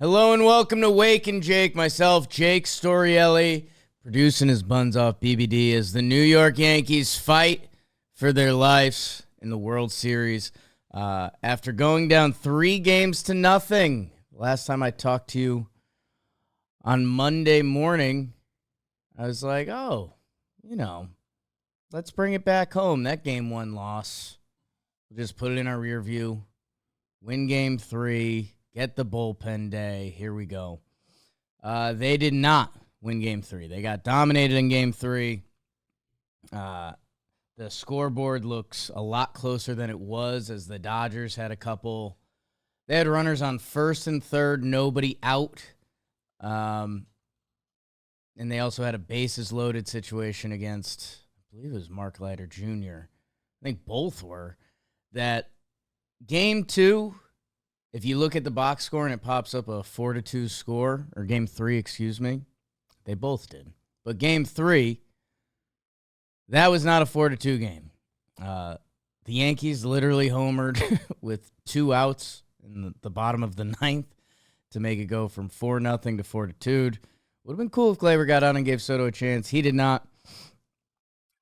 Hello and welcome to Talkin Jake. Myself, Jake Storielli, producing his buns off BBD as the New York Yankees fight for their lives in the World Series. After going down 3-0. Last time I talked to you on Monday morning, I was like, let's bring it back home. That game 1 loss. We'll just put it in our rear view. Win game 3. Get the bullpen day. Here we go. They did not win game 3. They got dominated in game 3. The scoreboard looks a lot closer than it was as the Dodgers had a couple. They had runners on first and third, nobody out. And they also had a bases loaded situation against, I believe it was Mark Leiter Jr. I think both were. That game 2, if you look at the box score and it pops up a 4-2 score, or game 3, excuse me, they both did. But game 3, that was not a 4-2 game. The Yankees literally homered with 2 outs in the bottom of the 9th to make it go from 4-0 to 4-2. Would have been cool if Gleyber got on and gave Soto a chance. He did not.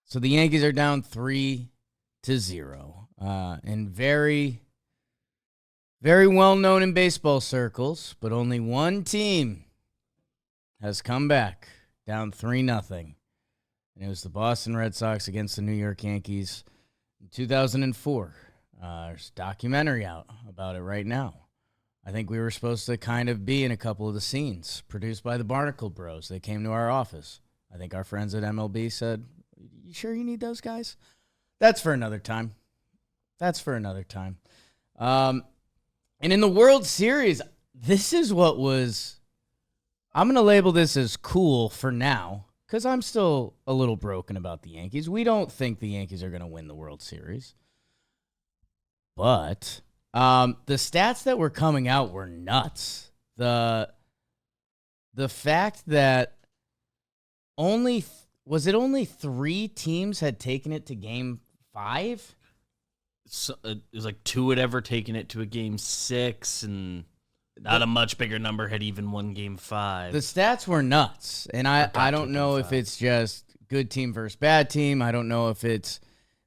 So the Yankees are down 3-0. And very, very well known in baseball circles, but only one team has come back down 3-0. And it was the Boston Red Sox against the New York Yankees in 2004. There's a documentary out about it right now. I think we were supposed to kind of be in a couple of the scenes produced by the Barnacle Bros. They came to our office. I think our friends at MLB said, "You sure you need those guys?" That's for another time. And in the World Series, this is what was, I'm going to label this as cool for now, because I'm still a little broken about the Yankees. We don't think the Yankees are going to win the World Series. But the stats that were coming out were nuts. The fact that only 3 teams had taken it to Game 5? So, it was like 2 had ever taken it to a game 6, and not a much bigger number had even won game 5. The stats were nuts, and I don't know if it's just good team versus bad team. I don't know if it's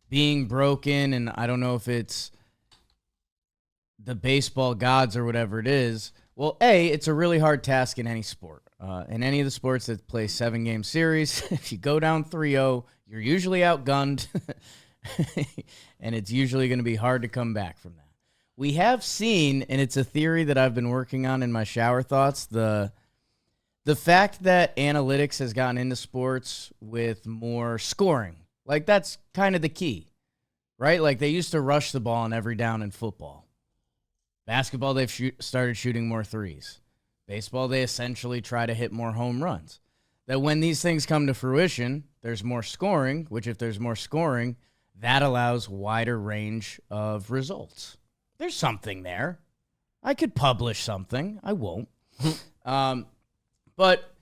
being broken, and I don't know if it's the baseball gods or whatever it is. Well, it's a really hard task in any sport. In any of the sports that play 7-game series, if you go down 3-0, you're usually outgunned. And it's usually going to be hard to come back from that. We have seen, and it's a theory that I've been working on in my shower thoughts, the fact that analytics has gotten into sports with more scoring. Like, that's kind of the key, right? Like, they used to rush the ball on every down in football. Basketball, they've started shooting more threes. Baseball, they essentially try to hit more home runs. That when these things come to fruition, there's more scoring, which if there's more scoring, that allows wider range of results. There's something there. I could publish something. I won't. But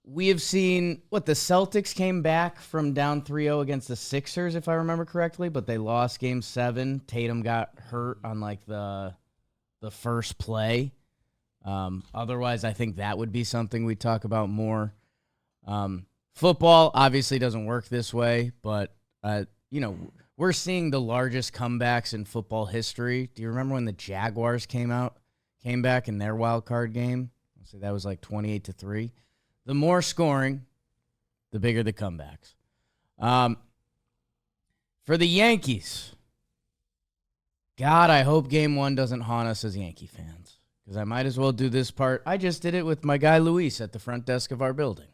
we have seen, the Celtics came back from down 3-0 against the Sixers, if I remember correctly, but they lost Game 7. Tatum got hurt on, the first play. Otherwise, I think that would be something we'd talk about more. Football obviously doesn't work this way, but, we're seeing the largest comebacks in football history. Do you remember when the Jaguars came back in their wild card game? I'll say that was like 28-3. The more scoring, the bigger the comebacks. For the Yankees, God, I hope Game 1 doesn't haunt us as Yankee fans, because I might as well do this part. I just did it with my guy Luis at the front desk of our building.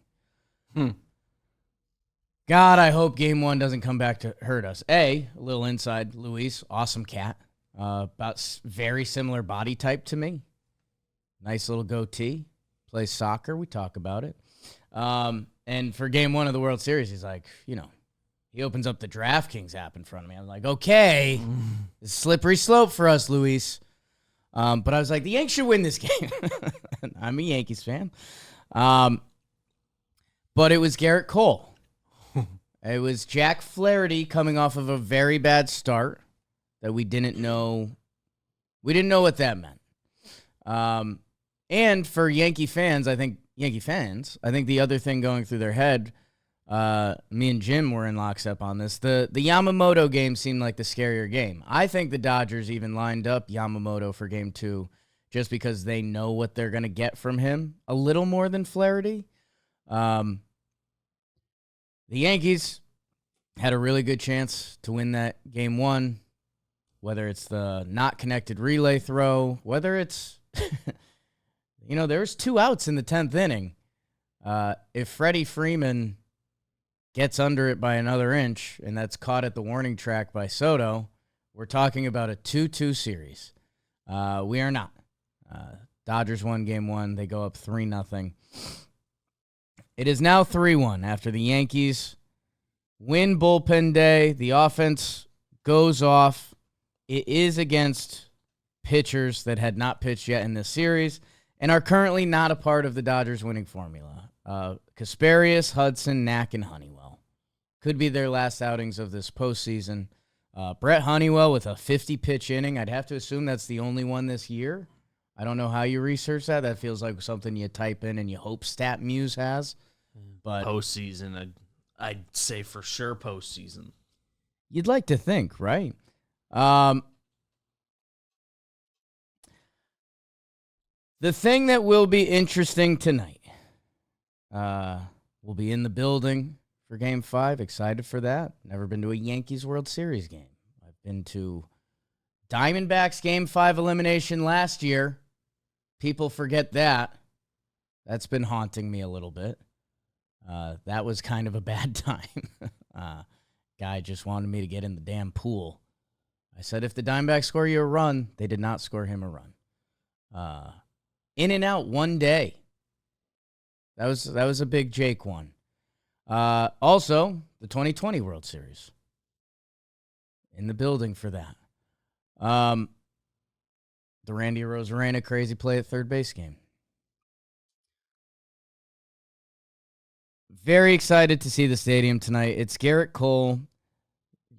God, I hope Game 1 doesn't come back to hurt us. A little inside, Luis, awesome cat. About very similar body type to me. Nice little goatee. Plays soccer. We talk about it. And for Game 1 of the World Series, he's like, he opens up the DraftKings app in front of me. I'm like, okay, it's a slippery slope for us, Luis. But I was like, the Yankees should win this game. I'm a Yankees fan. But it was Gerrit Cole. It was Jack Flaherty coming off of a very bad start that we didn't know. We didn't know what that meant. And for Yankee fans, I think the other thing going through their head, me and Jim were in lockstep on this. The Yamamoto game seemed like the scarier game. I think the Dodgers even lined up Yamamoto for game 2 just because they know what they're going to get from him a little more than Flaherty. The Yankees had a really good chance to win that game 1, whether it's the not connected relay throw, whether it's, there was 2 outs in the 10th inning. If Freddie Freeman gets under it by another inch, and that's caught at the warning track by Soto, we're talking about a 2-2 series. We are not. Dodgers won game 1. They go up 3-0. It is now 3-1 after the Yankees win bullpen day. The offense goes off. It is against pitchers that had not pitched yet in this series and are currently not a part of the Dodgers winning formula. Kasparius, Hudson, Knack, and Honeywell could be their last outings of this postseason. Brett Honeywell with a 50-pitch inning. I'd have to assume that's the only one this year. I don't know how you research that. That feels like something you type in and you hope StatMuse has. But postseason, I'd say for sure postseason. You'd like to think, right? The thing that will be interesting tonight, we'll be in the building for Game 5. Excited for that. Never been to a Yankees World Series game. I've been to Diamondbacks Game 5 elimination last year. People forget that. That's been haunting me a little bit. That was kind of a bad time. Guy just wanted me to get in the damn pool. I said, if the Diamondbacks score you a run, they did not score him a run. In and out one day. That was a big Jake one. Also, the 2020 World Series. In the building for that. The Randy Arozarena crazy play at third base game. Very excited to see the stadium tonight. It's Gerrit Cole.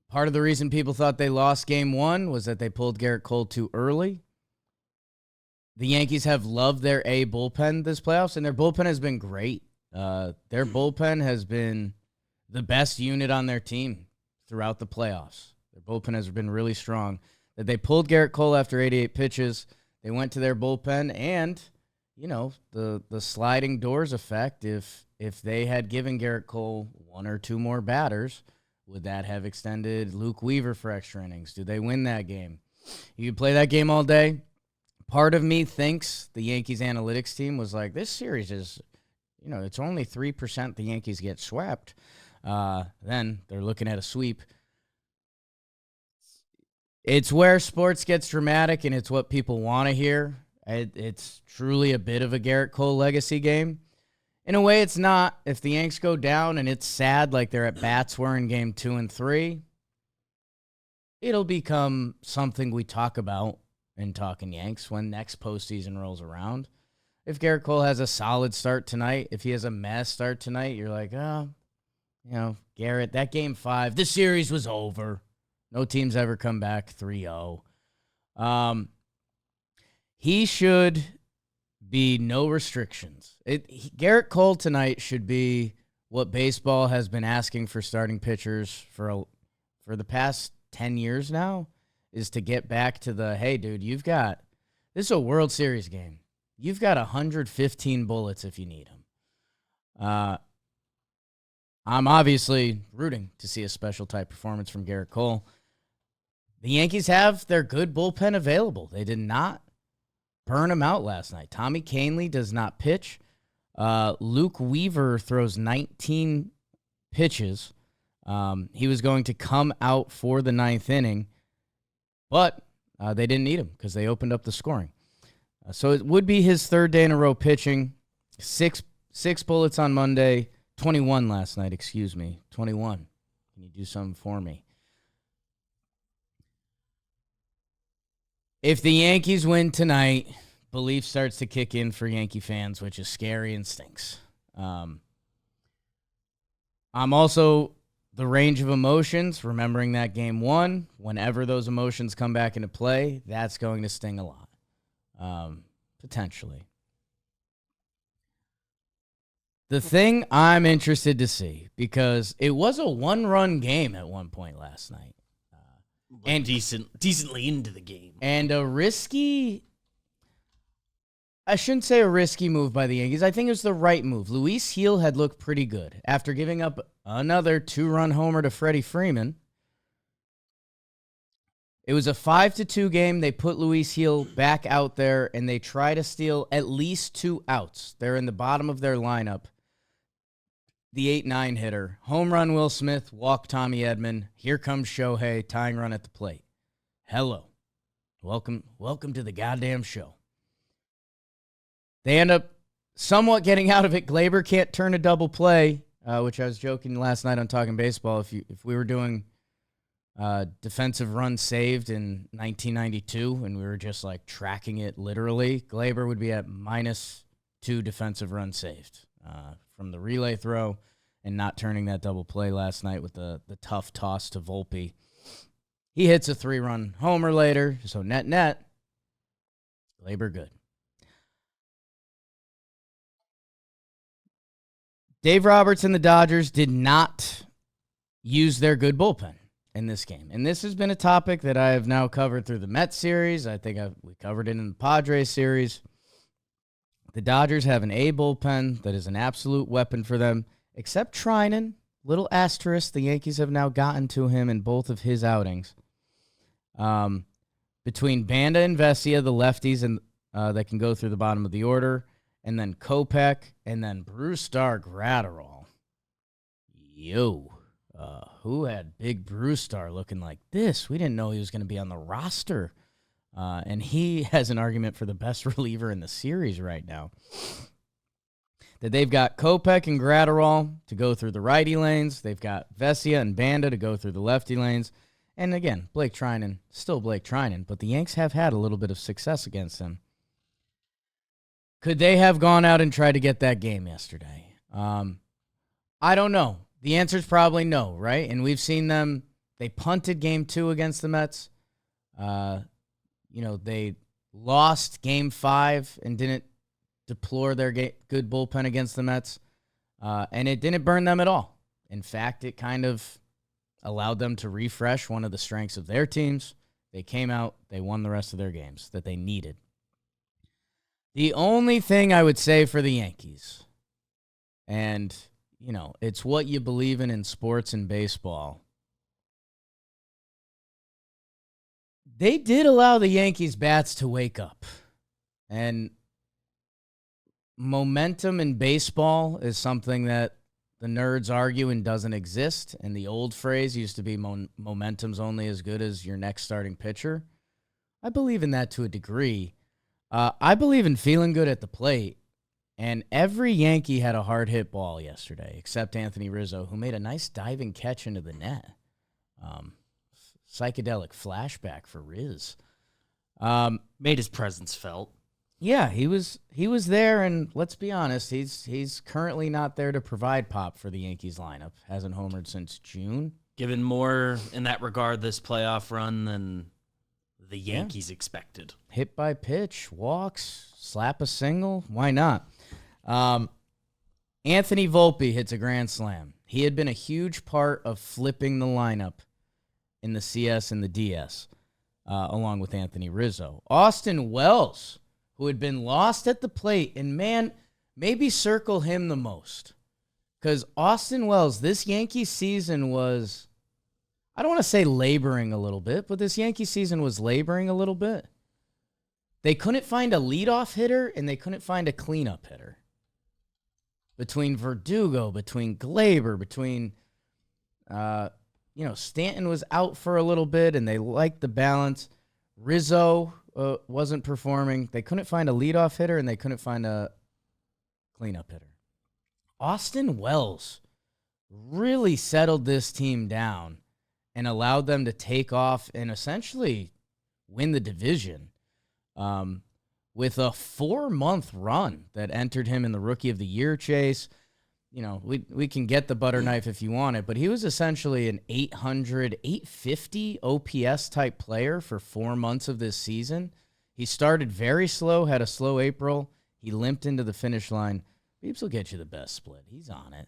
Part of the reason people thought they lost game 1 was that they pulled Gerrit Cole too early. The Yankees have loved their A bullpen this playoffs, and their bullpen has been great. Their bullpen has been the best unit on their team throughout the playoffs. Their bullpen has been really strong. That they pulled Gerrit Cole after 88 pitches. They went to their bullpen, and, the sliding doors effect, if they had given Gerrit Cole 1 or 2 more batters, would that have extended Luke Weaver for extra innings? Do they win that game? You could play that game all day. Part of me thinks the Yankees analytics team was like, this series is, it's only 3% the Yankees get swept. Then they're looking at a sweep. It's where sports gets dramatic, and it's what people want to hear. It's truly a bit of a Gerrit Cole legacy game. In a way, it's not. If the Yanks go down and it's sad like their at-bats were in game 2 and 3, it'll become something we talk about in Talkin Yanks when next postseason rolls around. If Gerrit Cole has a solid start tonight, if he has a mess start tonight, you're like, Gerrit, that game 5, the series was over. No team's ever come back 3-0. He should be no restrictions. Gerrit Cole tonight should be what baseball has been asking for starting pitchers for the past 10 years now, is to get back to the, hey, dude, this is a World Series game. You've got 115 bullets if you need them. I'm obviously rooting to see a special type performance from Gerrit Cole. The Yankees have their good bullpen available. They did not burn him out last night. Tommy Kahnle does not pitch. Luke Weaver throws 19 pitches. He was going to come out for the 9th inning, but they didn't need him because they opened up the scoring. So it would be his 3rd day in a row pitching. Six bullets on Monday. 21 last night, 21. Can you do something for me? If the Yankees win tonight, belief starts to kick in for Yankee fans, which is scary and stinks. I'm also the range of emotions, remembering that game 1, whenever those emotions come back into play, that's going to sting a lot. Potentially. The thing I'm interested to see, because it was a 1-run game at one point last night. And decently into the game. And a risky, I shouldn't say a risky move by the Yankees. I think it was the right move. Luis Gil had looked pretty good after giving up another 2-run homer to Freddie Freeman. It was a 5-2 game. They put Luis Gil back out there, and they try to steal at least 2 outs. They're in the bottom of their lineup. The 8-9 hitter. Home run Will Smith, walk Tommy Edman. Here comes Shohei, tying run at the plate. Hello. Welcome to the goddamn show. They end up somewhat getting out of it. Glaber can't turn a double play, which I was joking last night on Talkin Baseball. If we were doing defensive runs saved in 1992 and we were just like tracking it literally, Glaber would be at -2 defensive runs saved from the relay throw and not turning that double play last night with the tough toss to Volpe. He hits a 3-run homer later, so net, Glaber good. Dave Roberts and the Dodgers did not use their good bullpen in this game. And this has been a topic that I have now covered through the Mets series. I think we covered it in the Padres series. The Dodgers have an A bullpen that is an absolute weapon for them, except Treinen. Little asterisk, the Yankees have now gotten to him in both of his outings. Between Banda and Vesia, the lefties and that can go through the bottom of the order, and then Kopech, and then Brusdar Graterol. Who had big Brusdar looking like this? We didn't know he was going to be on the roster. And he has an argument for the best reliever in the series right now. That they've got Kopech and Graterol to go through the righty lanes. They've got Vesia and Banda to go through the lefty lanes. And again, Blake Treinen, still Blake Treinen, but the Yanks have had a little bit of success against him. Could they have gone out and tried to get that game yesterday? I don't know. The answer is probably no, right? And we've seen them. They punted game 2 against the Mets. They lost game 5 and didn't deplore their good bullpen against the Mets. And it didn't burn them at all. In fact, it kind of allowed them to refresh one of the strengths of their teams. They came out, they won the rest of their games that they needed. The only thing I would say for the Yankees, and, it's what you believe in sports and baseball. They did allow the Yankees bats to wake up. And momentum in baseball is something that the nerds argue and doesn't exist. And the old phrase used to be momentum's only as good as your next starting pitcher. I believe in that to a degree. I believe in feeling good at the plate. And every Yankee had a hard hit ball yesterday, except Anthony Rizzo, who made a nice diving catch into the net. Psychedelic flashback for Riz. Made his presence felt. Yeah, he was there, and let's be honest, he's currently not there to provide pop for the Yankees lineup. Hasn't homered since June. Given more in that regard this playoff run than the Yankees expected. Hit by pitch, walks, slap a single. Why not? Anthony Volpe hits a grand slam. He had been a huge part of flipping the lineup in the CS and the DS, along with Anthony Rizzo. Austin Wells, who had been lost at the plate, and man, maybe circle him the most. Because Austin Wells, this Yankee season was, I don't want to say laboring a little bit, but this Yankee season was laboring a little bit. They couldn't find a leadoff hitter, and they couldn't find a cleanup hitter. Between Verdugo, between Glaber, between, Stanton was out for a little bit, and they liked the balance. Rizzo wasn't performing. They couldn't find a leadoff hitter, and they couldn't find a cleanup hitter. Austin Wells really settled this team down and allowed them to take off and essentially win the division with a 4-month run that entered him in the Rookie of the Year chase. We can get the butter knife if you want it, but he was essentially an 850 OPS type player for 4 months of this season. He started very slow, had a slow April. He limped into the finish line. Beeps will get you the best split. He's on it.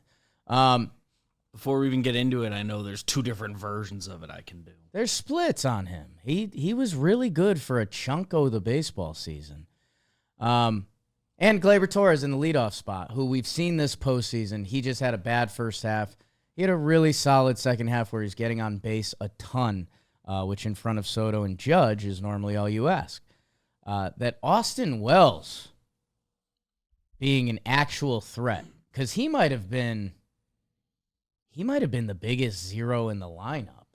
Before we even get into it, I know there's 2 different versions of it I can do. There's splits on him. He was really good for a chunk of the baseball season. And Gleyber Torres in the leadoff spot, who we've seen this postseason. He just had a bad first half. He had a really solid second half where he's getting on base a ton, which in front of Soto and Judge is normally all you ask. That Austin Wells being an actual threat, because he might have been the biggest zero in the lineup.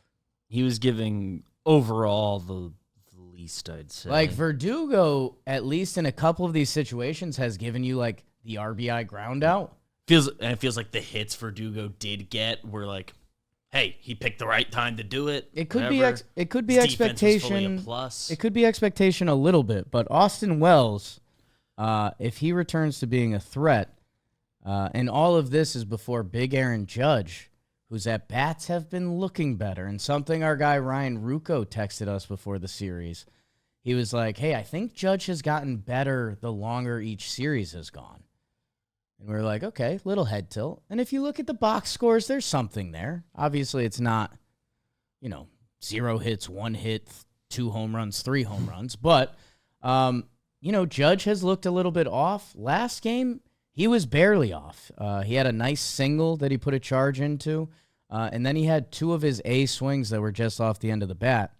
He was giving overall the least, I'd say. Like Verdugo, at least in a couple of these situations, has given you like the RBI ground out. It feels like the hits Verdugo did get were like, hey, he picked the right time to do it. It could be His expectation. Plus. It could be expectation a little bit, but Austin Wells, if he returns to being a threat, and all of this is before Big Aaron Judge, whose at-bats have been looking better, and something our guy Ryan Rucco texted us before the series. He was like, hey, I think Judge has gotten better the longer each series has gone. And we were like, okay, little head tilt. And if you look at the box scores, there's something there. Obviously, it's not, 0 hits, 1 hit, 2 home runs, 3 home runs. But, Judge has looked a little bit off. Last game, he was barely off. He had a nice single that he put a charge into. And then he had 2 of his A swings that were just off the end of the bat.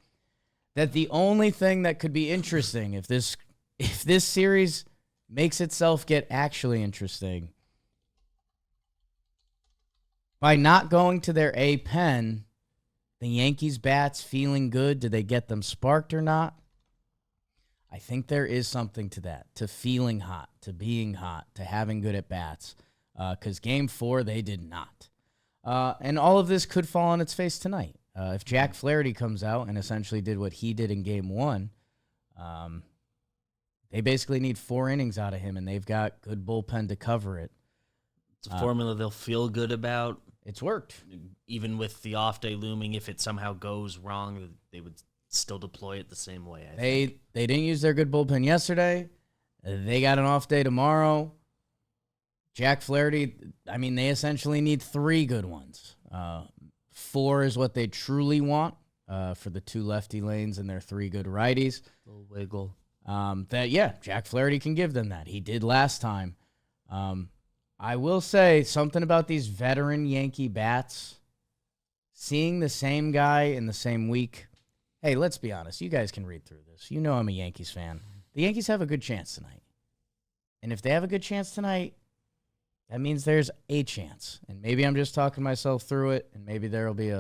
That the only thing that could be interesting, if this series makes itself get actually interesting, by not going to their A pen, the Yankees bats feeling good. Did they get them sparked or not? I think there is something to that, to feeling hot, to being hot, to having good at bats. Because Game 4, they did not. And all of this could fall on its face tonight. If Jack Flaherty comes out and essentially did what he did in Game 1, they basically need 4 innings out of him, and they've got good bullpen to cover it. It's a formula they'll feel good about. It's worked. Even with the off day looming, if it somehow goes wrong, they would still deploy it the same way. They didn't use their good bullpen yesterday. They got an off day tomorrow. Jack Flaherty, they essentially need 3 good ones. 4 is what they truly want for the 2 lefty lanes and their 3 good righties. A little wiggle. Jack Flaherty can give them that. He did last time. I will say something about these veteran Yankee bats. Seeing the same guy in the same week. Hey, let's be honest. You guys can read through this. You know I'm a Yankees fan. The Yankees have a good chance tonight. And if they have a good chance tonight, that means there's a chance. And maybe I'm just talking myself through it, and maybe there will be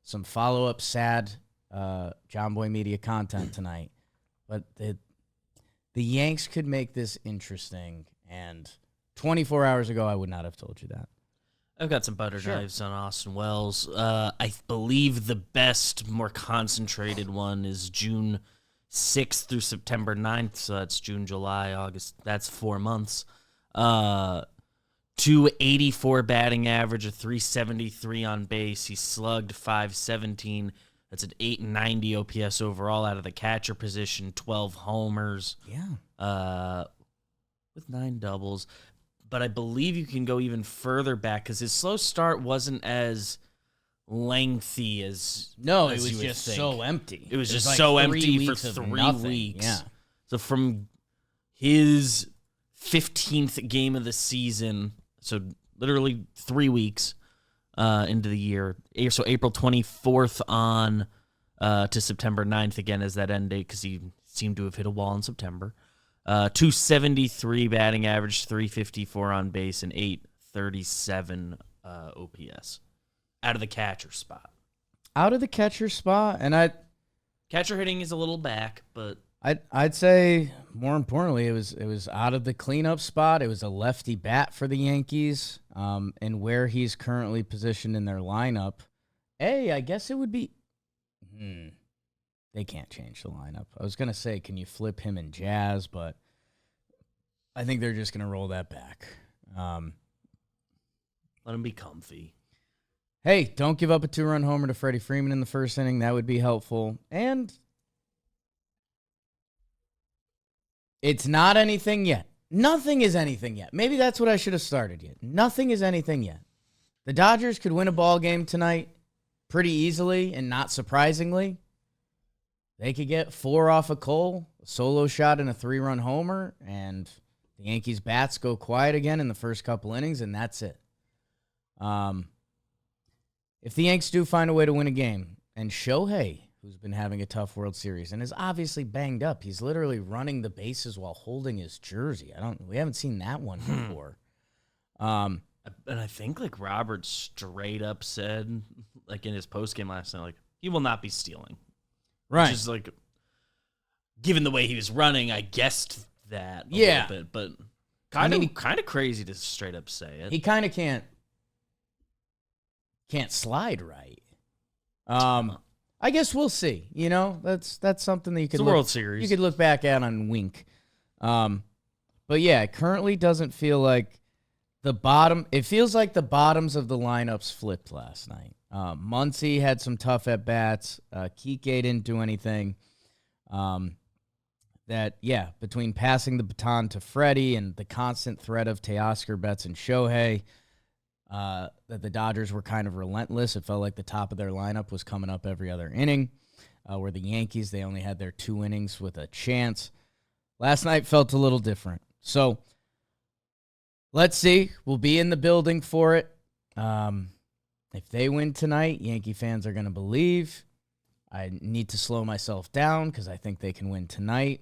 some follow-up sad John Boy Media content tonight. But the Yanks could make this interesting, and 24 hours ago, I would not have told you that. I've got some butter knives on Austin Wells. I believe the best, more concentrated one is June 6th through September 9th, so that's June, July, August. That's 4 months. 284 batting average, a 373 on base. He slugged 517. That's an 890 OPS overall out of the catcher position, 12 homers. Yeah. With 9 doubles. But I believe you can go even further back because his slow start wasn't as lengthy as it was just so empty. It was just like so empty for 3 weeks. Yeah. So from his 15th game of the season, so literally 3 weeks into the year, so April 24th on to September 9th again as that end date because he seemed to have hit a wall in September. 273 batting average, 354 on base, and 837 OPS out of the catcher spot. And catcher hitting is a little back, but I'd say more importantly, it was out of the cleanup spot. It was a lefty bat for the Yankees, and where he's currently positioned in their lineup. I guess it would be. They can't change the lineup. I was gonna say, can you flip him and Jazz, but I think they're just gonna roll that back. Let him be comfy. Hey, don't give up a 2-run homer to Freddie Freeman in the first inning. That would be helpful. And It's not anything yet. Nothing is anything yet. Maybe that's what I should have started yet. Nothing is anything yet. The Dodgers could win a ball game tonight pretty easily, and not surprisingly. They could get 4 off of Cole, a solo shot and a 3-run homer, and the Yankees' bats go quiet again in the first couple innings, and that's it. If the Yanks do find a way to win a game, and Shohei, who's been having a tough World Series and is obviously banged up, he's literally running the bases while holding his jersey. We haven't seen that one before. And I think like Robert straight up said, like in his postgame last night, like he will not be stealing. Right. Which is like, given the way he was running, I guessed that a little bit, but kind of crazy to straight up say it. He kind of can't slide right. I guess we'll see. You know, that's something that you could World Series. You could look back at on Wink. But yeah, it currently doesn't feel like the bottom. It feels like the bottoms of the lineups flipped last night. Muncy had some tough at bats. Kike didn't do anything. Between passing the baton to Freddie and the constant threat of Teoscar, Betts, and Shohei, that the Dodgers were kind of relentless. It felt like the top of their lineup was coming up every other inning, where the Yankees, they only had their 2 innings with a chance. Last night felt a little different. So let's see. We'll be in the building for it. If they win tonight, Yankee fans are going to believe. I need to slow myself down because I think they can win tonight.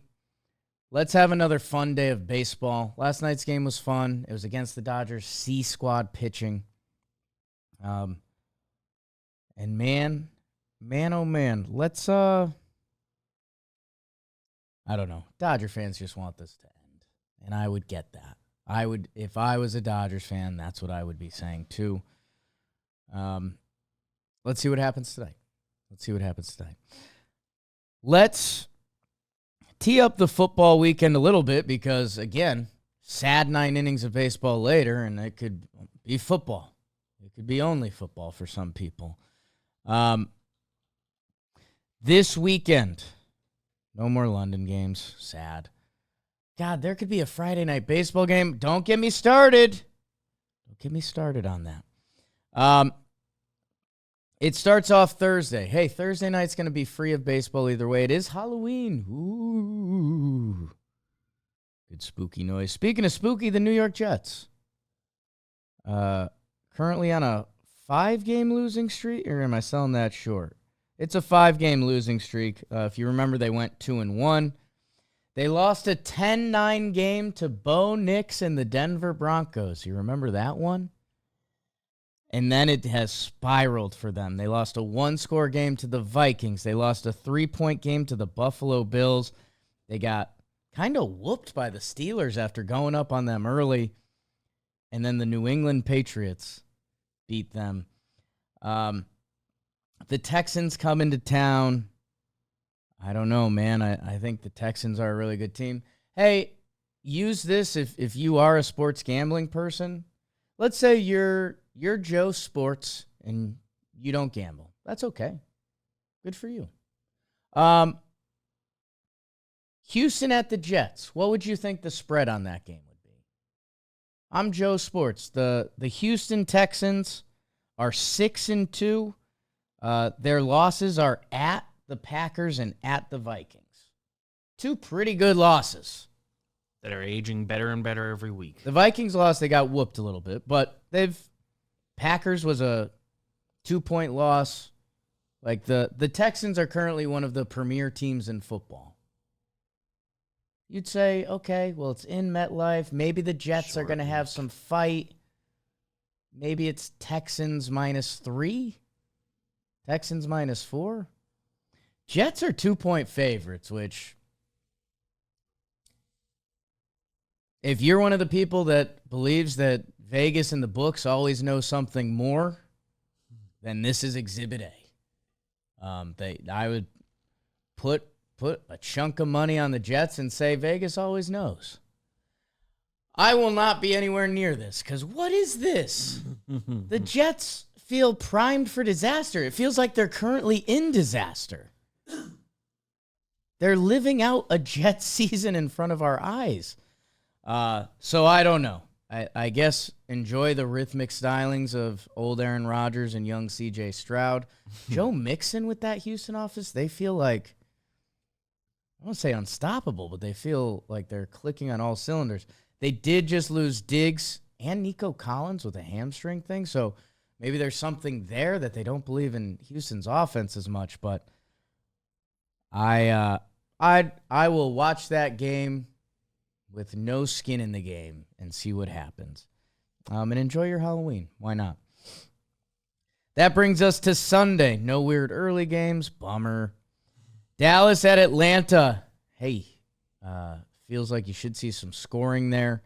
Let's have another fun day of baseball. Last night's game was fun. It was against the Dodgers C squad pitching. And man, oh man, let's I don't know. Dodger fans just want this to end. And I would get that. If I was a Dodgers fan, that's what I would be saying too. Let's see what happens tonight. Let's tee up the football weekend a little bit because, again, sad 9 innings of baseball later, and it could be football. It could be only football for some people. This weekend, no more London games. Sad. God, there could be a Friday night baseball game. Don't get me started. On that. It starts off Thursday. Hey, Thursday night's going to be free of baseball either way. It is Halloween. Ooh. Good spooky noise. Speaking of spooky, the New York Jets. Currently on a 5-game losing streak, or am I selling that short? It's a 5-game losing streak. If you remember, they went 2-1. They lost a 10-9 game to Bo Nix and the Denver Broncos. You remember that one? And then it has spiraled for them. They lost a 1-score game to the Vikings. They lost a 3-point game to the Buffalo Bills. They got kind of whooped by the Steelers after going up on them early. And then the New England Patriots beat them. The Texans come into town. I don't know, man. I think the Texans are a really good team. Hey, use this if you are a sports gambling person. Let's say you're Joe Sports and you don't gamble. That's okay. Good for you. Houston at the Jets. What would you think the spread on that game would be? I'm Joe Sports. The Houston Texans are 6-2. Their losses are at the Packers and at the Vikings. 2 pretty good losses. That are aging better and better every week. The Vikings lost, they got whooped a little bit, but Packers was a 2-point loss. Like the Texans are currently one of the premier teams in football. You'd say, okay, well, it's in MetLife. Maybe the Jets are going to have some fight. Maybe it's Texans -3, Texans -4. Jets are 2-point favorites, which, if you're one of the people that believes that Vegas and the books always know something more, then this is Exhibit A. I would put a chunk of money on the Jets and say Vegas always knows. I will not be anywhere near this because what is this? The Jets feel primed for disaster. It feels like they're currently in disaster. they're living out a Jets season in front of our eyes. So I don't know. I guess enjoy the rhythmic stylings of old Aaron Rodgers and young C.J. Stroud. Joe Mixon with that Houston offense, they feel like, I won't say unstoppable, but they feel like they're clicking on all cylinders. They did just lose Diggs and Nico Collins with a hamstring thing, so maybe there's something there that they don't believe in Houston's offense as much. But I will watch that game with no skin in the game and see what happens. And enjoy your Halloween. Why not? That brings us to Sunday. No weird early games. Bummer. Dallas at Atlanta. Hey, feels like you should see some scoring there.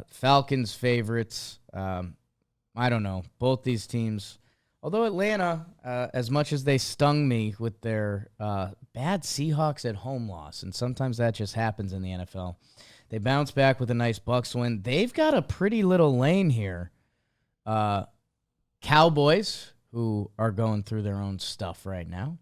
Falcons favorites. I don't know. Both these teams. Although Atlanta, as much as they stung me with their bad Seahawks at home loss, and sometimes that just happens in the NFL, they bounce back with a nice Bucs win. They've got a pretty little lane here. Cowboys, who are going through their own stuff right now.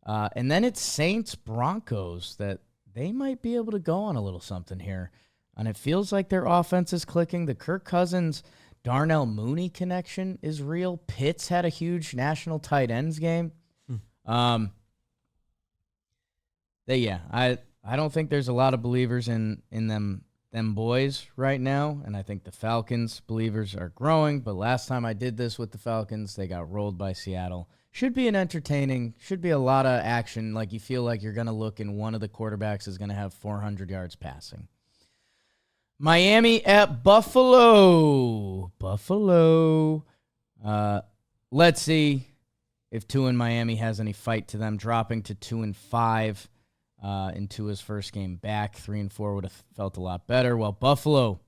And then it's Saints-Broncos that they might be able to go on a little something here. And it feels like their offense is clicking. The Kirk Cousins Darnell Mooney connection is real. Pitts had a huge national tight ends game. I don't think there's a lot of believers in them boys right now, and I think the Falcons believers are growing. But last time I did this with the Falcons, they got rolled by Seattle. Should be a lot of action. Like you feel like you're going to look and one of the quarterbacks is going to have 400 yards passing. Miami at Buffalo. Let's see if Tua in Miami has any fight to them. Dropping to 2-5 in Tua's first game back. 3-4 would have felt a lot better. Well, Buffalo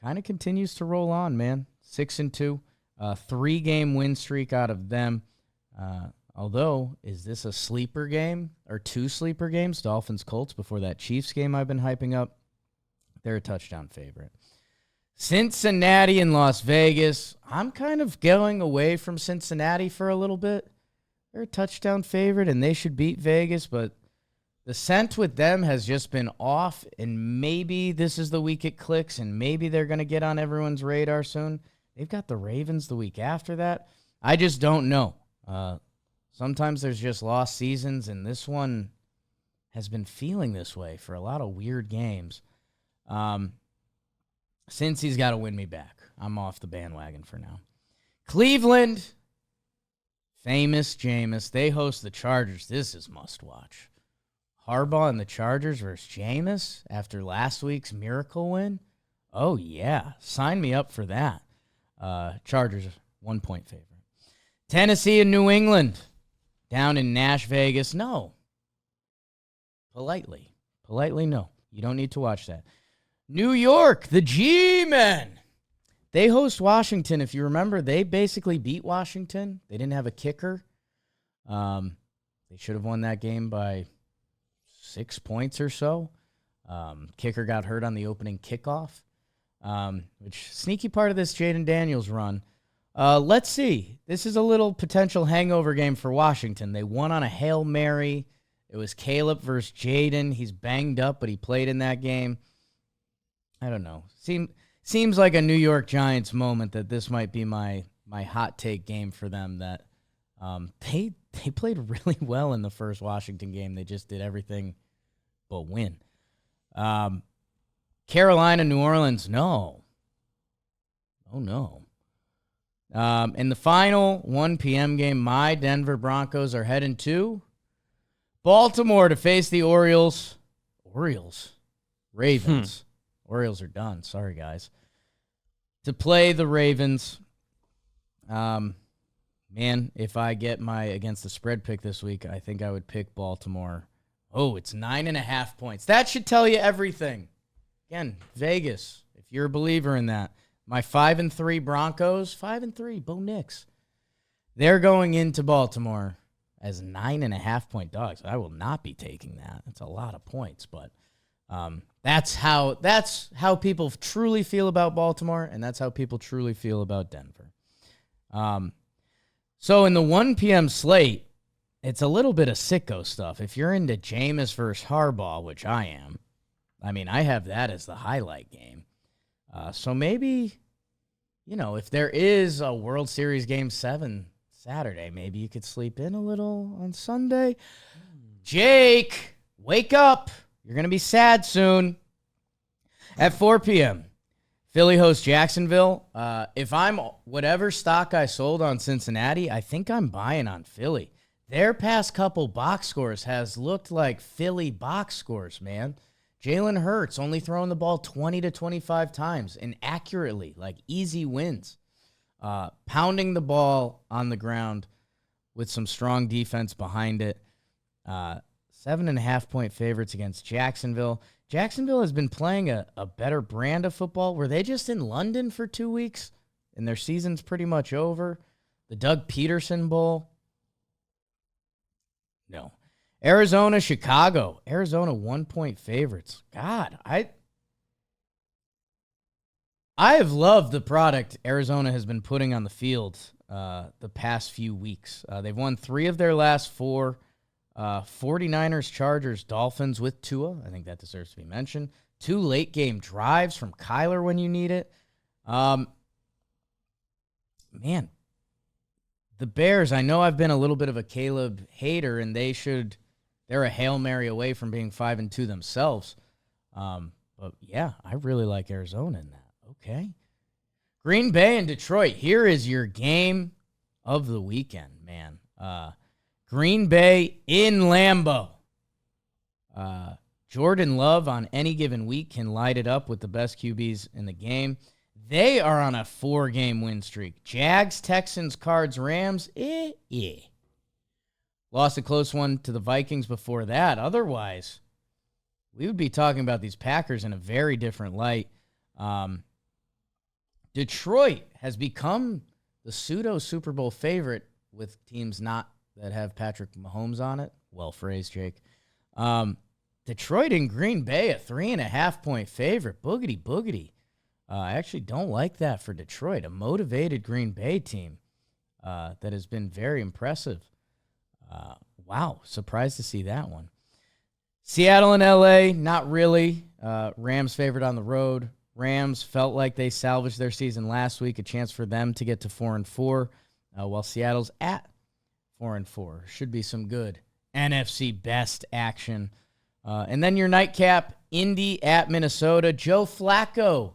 kind of continues to roll on, man. 6-2. 3-game win streak out of them. Although, is this a sleeper game or 2 sleeper games? Dolphins, Colts before that Chiefs game I've been hyping up. They're a touchdown favorite. Cincinnati and Las Vegas. I'm kind of going away from Cincinnati for a little bit. They're a touchdown favorite, and they should beat Vegas, but the scent with them has just been off, and maybe this is the week it clicks, and maybe they're going to get on everyone's radar soon. They've got the Ravens the week after that. I just don't know. Sometimes there's just lost seasons, and this one has been feeling this way for a lot of weird games. Since he's got to win me back, I'm off the bandwagon for now. Cleveland, famous Jameis, they host the Chargers. This is must watch. Harbaugh and the Chargers versus Jameis after last week's miracle win. Oh yeah, sign me up for that. Chargers 1-point favorite. Tennessee and New England down in Nash, Vegas. No. Politely no. You don't need to watch that. New York, the G-Men. They host Washington. If you remember, they basically beat Washington. They didn't have a kicker. They should have won that game by 6 points or so. Kicker got hurt on the opening kickoff, which sneaky part of this Jaden Daniels run. Let's see. This is a little potential hangover game for Washington. They won on a Hail Mary. It was Caleb versus Jaden. He's banged up, but he played in that game. I don't know. Seems like a New York Giants moment that this might be my hot take game for them. That they played really well in the first Washington game. They just did everything but win. Carolina, New Orleans, no. Oh, no. In the final 1 p.m. game, my Denver Broncos are heading to Baltimore to face the Orioles. Ravens. Orioles are done. Sorry, guys. To play the Ravens. Man, if I get my against the spread pick this week, I think I would pick Baltimore. Oh, it's 9.5 points. That should tell you everything. Again, Vegas, if you're a believer in that. My 5-3 Broncos, 5-3, Bo Nix. They're going into Baltimore as 9.5-point dogs. I will not be taking that. That's a lot of points, but that's how people truly feel about Baltimore, and that's how people truly feel about Denver. So in the 1 p.m. slate, it's a little bit of sicko stuff. If you're into Jameis versus Harbaugh, which I am, I mean, I have that as the highlight game. So maybe, if there is a World Series Game 7 Saturday, maybe you could sleep in a little on Sunday. Jake, wake up. You're going to be sad soon. At 4 p.m., Philly hosts Jacksonville. If I'm whatever stock I sold on Cincinnati, I think I'm buying on Philly. Their past couple box scores has looked like Philly box scores, man. Jalen Hurts only throwing the ball 20 to 25 times and accurately, like easy wins. Pounding the ball on the ground with some strong defense behind it. 7.5-point favorites against Jacksonville. Jacksonville has been playing a better brand of football. Were they just in London for 2 weeks and their season's pretty much over? The Doug Peterson Bowl? No. Arizona, Chicago. Arizona 1-point favorites. God, I have loved the product Arizona has been putting on the field the past few weeks. They've won 3 of their last 4. 49ers, Chargers, Dolphins with Tua. I think that deserves to be mentioned. 2 late-game drives from Kyler when you need it. Man, the Bears, I know I've been a little bit of a Caleb hater, and they're a Hail Mary away from being 5-2 themselves. But, yeah, I really like Arizona in that. Okay. Green Bay and Detroit. Here is your game of the weekend, man. Green Bay in Lambeau. Jordan Love on any given week can light it up with the best QBs in the game. They are on a 4-game win streak. Jags, Texans, Cards, Rams. Lost a close one to the Vikings before that. Otherwise, we would be talking about these Packers in a very different light. Detroit has become the pseudo Super Bowl favorite with teams not that have Patrick Mahomes on it. Well phrased, Jake. Detroit and Green Bay, a 3.5-point favorite. Boogity, boogity. I actually don't like that for Detroit. A motivated Green Bay team that has been very impressive. Wow, surprised to see that one. Seattle and LA, not really. Rams favored on the road. Rams felt like they salvaged their season last week, a chance for them to get to 4-4, while Seattle's at 4-4. Should be some good NFC best action. And then your nightcap, Indy at Minnesota. Joe Flacco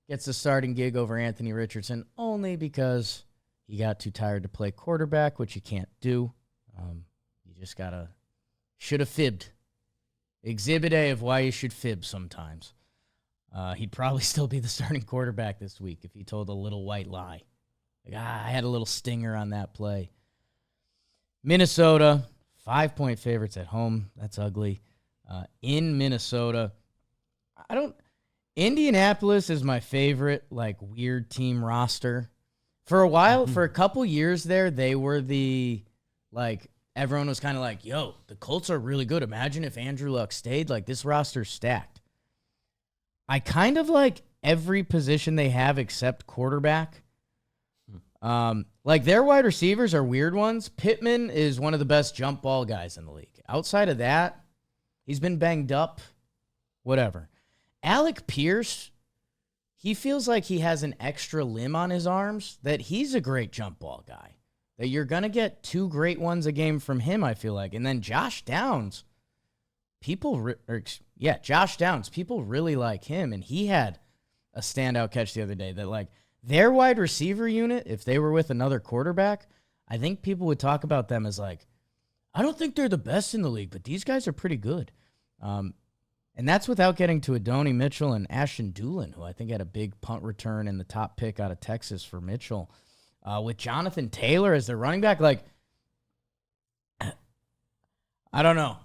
gets the starting gig over Anthony Richardson only because he got too tired to play quarterback, which you can't do. You just should have fibbed. Exhibit A of why you should fib sometimes. He'd probably still be the starting quarterback this week if he told a little white lie. Like, I had a little stinger on that play. Minnesota, 5-point favorites at home. That's ugly. In Minnesota, Indianapolis is my favorite, weird team roster. For a while, for a couple years there, they were everyone was kind of like, yo, the Colts are really good. Imagine if Andrew Luck stayed. This roster's stacked. I kind of like every position they have except quarterback. Their wide receivers are weird ones. Pittman is one of the best jump ball guys in the league. Outside of that, he's been banged up. Whatever. Alec Pierce, he feels like he has an extra limb on his arms, that he's a great jump ball guy. That you're going to get 2 great ones a game from him, I feel like. And then Josh Downs, people really like him, and he had a standout catch the other day that, their wide receiver unit, if they were with another quarterback, I think people would talk about them as I don't think they're the best in the league, but these guys are pretty good. And that's without getting to Adonai Mitchell and Ashton Dulin, who I think had a big punt return and the top pick out of Texas for Mitchell. With Jonathan Taylor as their running back, I don't know.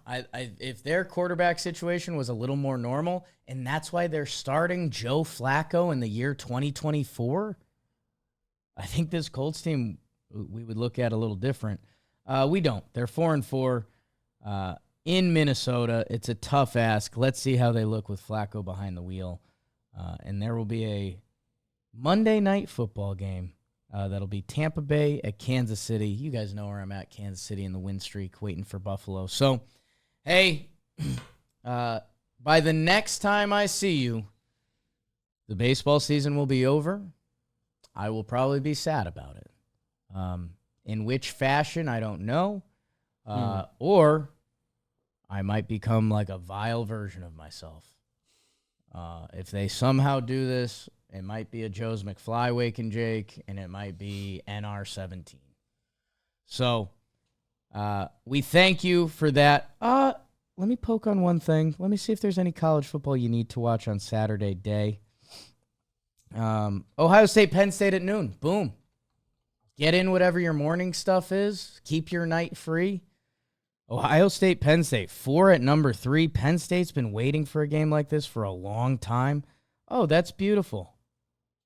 If their quarterback situation was a little more normal, and that's why they're starting Joe Flacco in the year 2024, I think this Colts team we would look at a little different. We don't. They're 4-4 in Minnesota. It's a tough ask. Let's see how they look with Flacco behind the wheel. And there will be a Monday night football game That'll be Tampa Bay at Kansas City. You guys know where I'm at, Kansas City in the win streak, waiting for Buffalo. So, hey, by the next time I see you, the baseball season will be over. I will probably be sad about it. In which fashion, I don't know. Or I might become like a vile version of myself. If they somehow do this, it might be a Joe's McFly Waking Jake, and it might be NR17. So we thank you for that. Let me poke on one thing. Let me see if there's any college football you need to watch on Saturday day. Ohio State, Penn State at noon. Boom. Get in whatever your morning stuff is. Keep your night free. Ohio State, Penn State, 4 at number 3. Penn State's been waiting for a game like this for a long time. Oh, that's beautiful.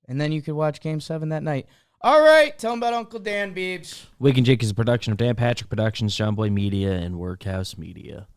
And then you could watch Game 7 that night. All right, tell them about Uncle Dan, Beebs. Waking Jake is a production of Dan Patrick Productions, John Boy Media, and Workhouse Media.